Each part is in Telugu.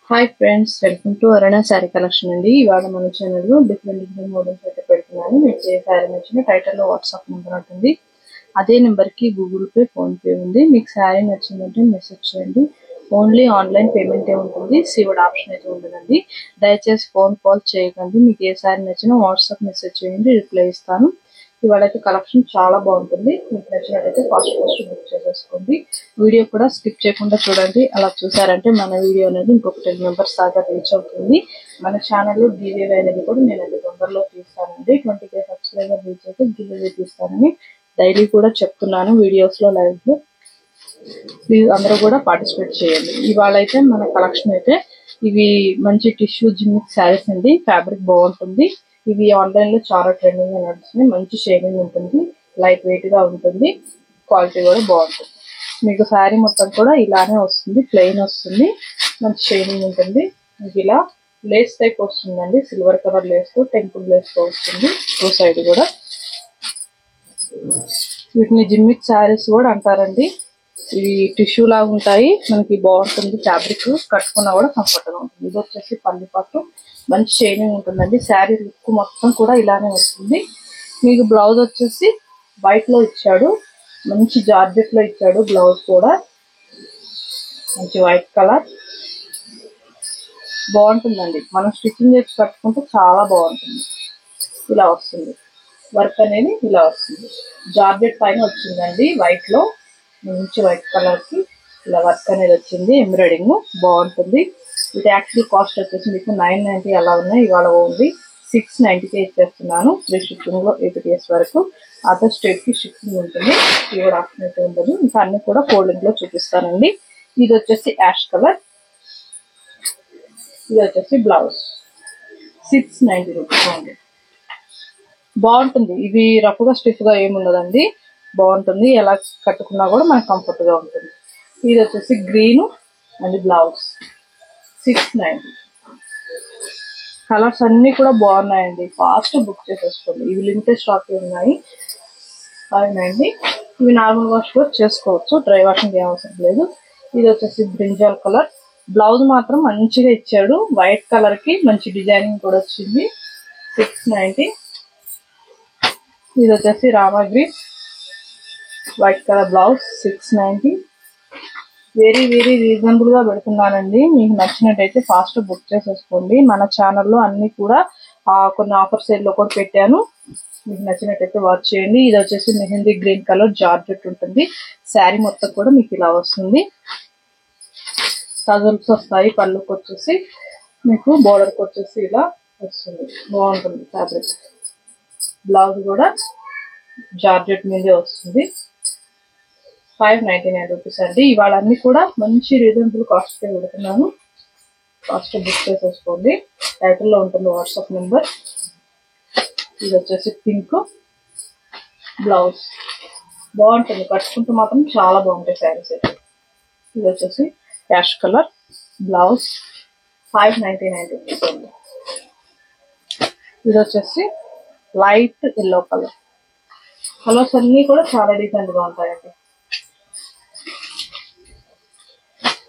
Hi friends, welcome to Aruna sari collection అండి. ఇవాళ మన ఛానల్లో డిఫరెంట్ మోడల్స్ అయితే పెడుతున్నాను. మీకు ఏ శారీ నచ్చిన టైటిల్లో వాట్సాప్ నెంబర్ ఉంటుంది. అదే నెంబర్కి గూగుల్ పే, ఫోన్పే ఉంది. మీకు శారీ నచ్చిందంటే మెసేజ్ చేయండి. ఓన్లీ ఆన్లైన్ పేమెంటే ఉంటుంది, సీవర్డ్ ఆప్షన్ అయితే ఉండదండి. దయచేసి ఫోన్ కాల్ చేయకండి. మీకు ఏ శారీ నచ్చినా వాట్సాప్ మెసేజ్ చేయండి, రిప్లై ఇస్తాను. ఇవాళైతే కలెక్షన్ చాలా బాగుంటుంది. మీకు నచ్చినట్లయితే ఫాస్ట్ బుక్ చేసేసుకోండి. వీడియో కూడా స్కిప్ చేయకుండా చూడండి. అలా చూసారంటే మన వీడియో అనేది ఇంకొక 10 మెంబర్స్ దాకా రీచ్ అవుతుంది. మన ఛానల్లో గివేవే అనేది కూడా నేను అది తొందరలో తీస్తానండి. 20K సబ్స్క్రైబర్ రీచ్ అయితే గివేవే తీస్తానని డైలీ కూడా చెప్తున్నాను వీడియోస్ లో, లైవ్ లో. ప్లీజ్ అందరూ కూడా పార్టిసిపేట్ చేయండి. ఇవాళ అయితే మన కలెక్షన్ అయితే ఇవి మంచి టిష్యూ జిమ్మిక్ శారీస్ అండి. ఫ్యాబ్రిక్ బాగుంటుంది. ఇవి ఆన్లైన్ లో చాలా ట్రెండింగ్ గా నడుస్తుంది. మంచి షేడింగ్ ఉంటుంది, లైట్ వెయిట్ గా ఉంటుంది, క్వాలిటీ కూడా బాగుంటుంది. మీకు శారీ మొత్తం కూడా ఇలానే వస్తుంది, ప్లెయిన్ వస్తుంది, మంచి షేడింగ్ ఉంటుంది. మీకు ఇలా లేస్ టైప్ వస్తుందండి, సిల్వర్ కలర్ లేస్ తో, టెంపుల్ లేస్ తో వస్తుంది టూ సైడ్ కూడా. వీటిని జిమ్మిక్ శారీస్ కూడా అంటారండి. ఇవి టిష్యూ లాగా ఉంటాయి, మనకి బాగుంటుంది. ఫ్యాబ్రిక్ కట్టుకున్నా కూడా కంఫర్ట్ గా ఉంటుంది. ఇది వచ్చేసి పల్లి పట్టు, మంచి షేడింగ్ ఉంటుందండి. శారీ లుక్ మొత్తం కూడా ఇలానే వస్తుంది. మీకు బ్లౌజ్ వచ్చేసి వైట్ లో ఇచ్చాడు, మంచి జార్జెట్ లో ఇచ్చాడు. బ్లౌజ్ కూడా మంచి వైట్ కలర్ బాగుంటుందండి. మనం స్టిచ్చింగ్ చేసి కట్టుకుంటే చాలా బాగుంటుంది. ఇలా వస్తుంది వర్క్ అనేది, ఇలా వస్తుంది. జార్జెట్ పైన వచ్చిందండి వైట్ లో, మంచి వైట్ కలర్ కి ఇలా వర్క్ అనేది వచ్చింది. ఎంబ్రాయిడింగ్ బాగుంటుంది. ఇది యాక్చువల్ కాస్ట్ వచ్చేసి మీకు 990 అలా ఉన్నాయి. ఇవాళ ఓన్లీ 690కే ఇచ్చేస్తున్నాను. ఫ్రీ షిప్పింగ్ లో 8 days వరకు. అదర్ స్టేట్ కి షిప్పింగ్ ఉంటుంది, ఇది కూడా ఆప్షన్ అయితే ఉండదు. ఇంకా అన్ని కూడా ఫోల్డింగ్ లో చూపిస్తానండి. ఇది వచ్చేసి యాష్ కలర్, ఇది వచ్చేసి బ్లౌజ్. 690 రూపీస్ ఉంది. బాగుంటుంది. ఇవి రఫ్ గా స్టిఫ్ గా ఏముండదండి, బాగుంటుంది. ఎలా కట్టుకున్నా కూడా మనకు కంఫర్ట్ గా ఉంటుంది. ఇది వచ్చేసి గ్రీన్ అండ్ బ్లౌజ్. 690. కలర్స్ అన్ని కూడా బాగున్నాయండి, ఫాస్ట్ బుక్ చేసేసుకోండి. ఇవి లిమిటెడ్ స్టాక్ ఉన్నాయి. 590. ఇవి నార్మల్ వాష్ కూడా చేసుకోవచ్చు, డ్రై వాషింగ్ ఏం అవసరం లేదు. ఇది వచ్చేసి బ్రింజాల్ కలర్. బ్లౌజ్ మాత్రం మంచిగా ఇచ్చాడు, వైట్ కలర్ కి మంచి డిజైనింగ్ కూడా వచ్చింది. 690. ఇది వచ్చేసి Rama green, white colour blouse. 690. Very very reasonable గా పెడుతున్నానండి. మీకు నచ్చినట్టయితే ఫాస్ట్ బుక్ చేసేసుకోండి. మన ఛానల్లో అన్ని కూడా కొన్ని ఆఫర్ సేల్ లో కూడా పెట్టాను. మీకు నచ్చినట్టయితే వాచ్ చేయండి. ఇది వచ్చేసి మెహందీ గ్రీన్ కలర్ జార్జెట్ ఉంటుంది. శారీ మొత్తం కూడా మీకు ఇలా వస్తుంది. టజల్స్ వస్తాయి. పళ్ళుకి వచ్చేసి మీకు బోర్డర్కి వచ్చేసి ఇలా వస్తుంది, బాగుంటుంది ఫ్యాబ్రిక్. బ్లౌజ్ కూడా జార్జెట్ మీదే వస్తుంది. 599 రూపీస్ అండి. ఇవాళ అన్ని కూడా మంచి రీజనబుల్ కాస్ట్ కే పెడుతున్నాను. కాస్ట్ బుక్ చేసేసుకోండి. టైటిల్లో ఉంటుంది వాట్సాప్ నెంబర్. ఇది వచ్చేసి పింక్, బ్లౌజ్ బాగుంటుంది. కట్టుకుంటూ మాత్రం చాలా బాగుంటాయి శారీస్ అయితే. ఇది వచ్చేసి యాష్ కలర్, బ్లౌజ్. 599 రూపీస్ అండి. ఇది వచ్చేసి లైట్ ఎల్లో కలర్. కలర్స్ అన్ని కూడా చాలా డీసెంట్ గా ఉంటాయండి.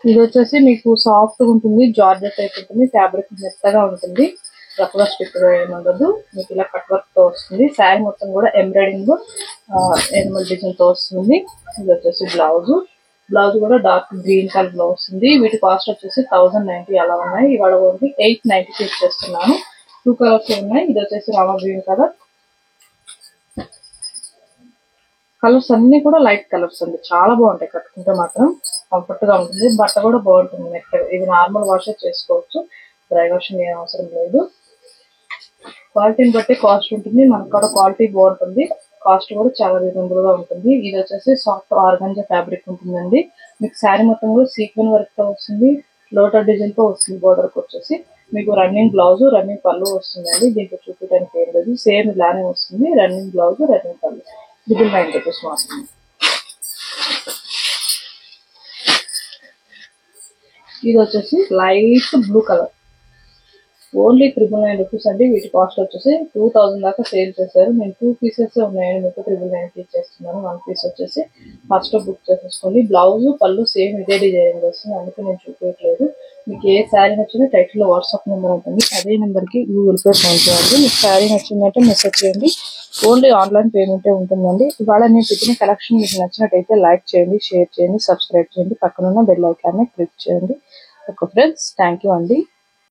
ఇది వచ్చేసి మీకు సాఫ్ట్ గా ఉంటుంది, జార్జెట్ టైప్ ఉంటుంది. ఫ్యాబ్రిక్ మెత్తగా ఉంటుంది, రఫ్ గా స్టిఫ్ గా ఏముండదు. మీకు ఇలా కట్ వర్క్ తో వస్తుంది. శారీ మొత్తం కూడా ఎంబ్రాయిడింగ్ ఎనిమల్ డిజైన్ తో వస్తుంది. ఇది వచ్చేసి బ్లౌజ్. బ్లౌజ్ కూడా డార్క్ గ్రీన్ కలర్ లో వస్తుంది. వీటి కాస్ట్ వచ్చేసి 1090 అలా ఉన్నాయి. ఇవాళ ఓన్లీ 890కి ఇచ్చేస్తున్నాను. 2 కలర్స్ ఉన్నాయి. ఇది వచ్చేసి రామా గ్రీన్ కలర్. కలర్స్ అన్ని కూడా లైట్ కలర్స్ అండి, చాలా బాగుంటాయి. కట్టుకుంటే మాత్రం కంఫర్ట్ గా ఉంటుంది. బట్ట కూడా బాగుంటుంది మెత్తగా. ఇది నార్మల్ వాష్ చేసుకోవచ్చు, డ్రై వాషింగ్ ఏం అవసరం లేదు. క్వాలిటీని బట్టి కాస్ట్ ఉంటుంది. మనకు కూడా క్వాలిటీ బాగుంటుంది, కాస్ట్ కూడా చాలా రీజనబుల్ గా ఉంటుంది. ఇది వచ్చేసి సాఫ్ట్ ఆర్గంజా ఫ్యాబ్రిక్ ఉంటుందండి. మీకు శారీ మొత్తం కూడా సీక్వెన్ వర్క్ తో వస్తుంది, లోటర్ డిజైన్ తో వస్తుంది. బోర్డర్ కి వచ్చేసి మీకు రన్నింగ్ బ్లౌజ్, రన్నింగ్ పళ్ళు వస్తుందండి. దీంట్లో చూపించడానికి ఏం లేదు, సేమ్ ఇలానే వస్తుంది. రన్నింగ్ బ్లౌజ్, రన్నింగ్ పళ్ళు. 9 రూపీస్ మాత్రమే. ఇది వచ్చేసి light blue colour. Only 999 rupees అండి. వీటి కాస్ట్ వచ్చేసి 2000 దాకా సేల్ చేశారు. నేను 2 పీసెస్ ఉన్నాయండి, మీకు 999 ఇచ్చేస్తున్నాను. 1 పీస్ వచ్చేసి ఫస్ట్ బుక్ చేసేసుకోండి. బ్లౌజ్ పళ్ళు సేమ్ ఇదే డిజైన్ వస్తుంది, అందుకే నేను చూపించట్లేదు. మీకు ఏ శారీ నచ్చినా టైటిల్ లో వాట్సాప్ నెంబర్ ఉంటుంది, అదే నెంబర్ కి గూగుల్ పే ఫోన్ చేయండి. మీకు శారీ నచ్చిందంటే మెసేజ్ చేయండి. ఓన్లీ ఆన్లైన్ పేమెంటే ఉంటుందండి. ఇవాళ నేను పెట్టిన కలెక్షన్ మీకు నచ్చినట్టయితే లైక్ చేయండి, షేర్ చేయండి, సబ్స్క్రైబ్ చేయండి, పక్కనున్న బెల్ ఐకాన్ని క్లిక్ చేయండి. ఓకే ఫ్రెండ్స్, థ్యాంక్ యూ అండి.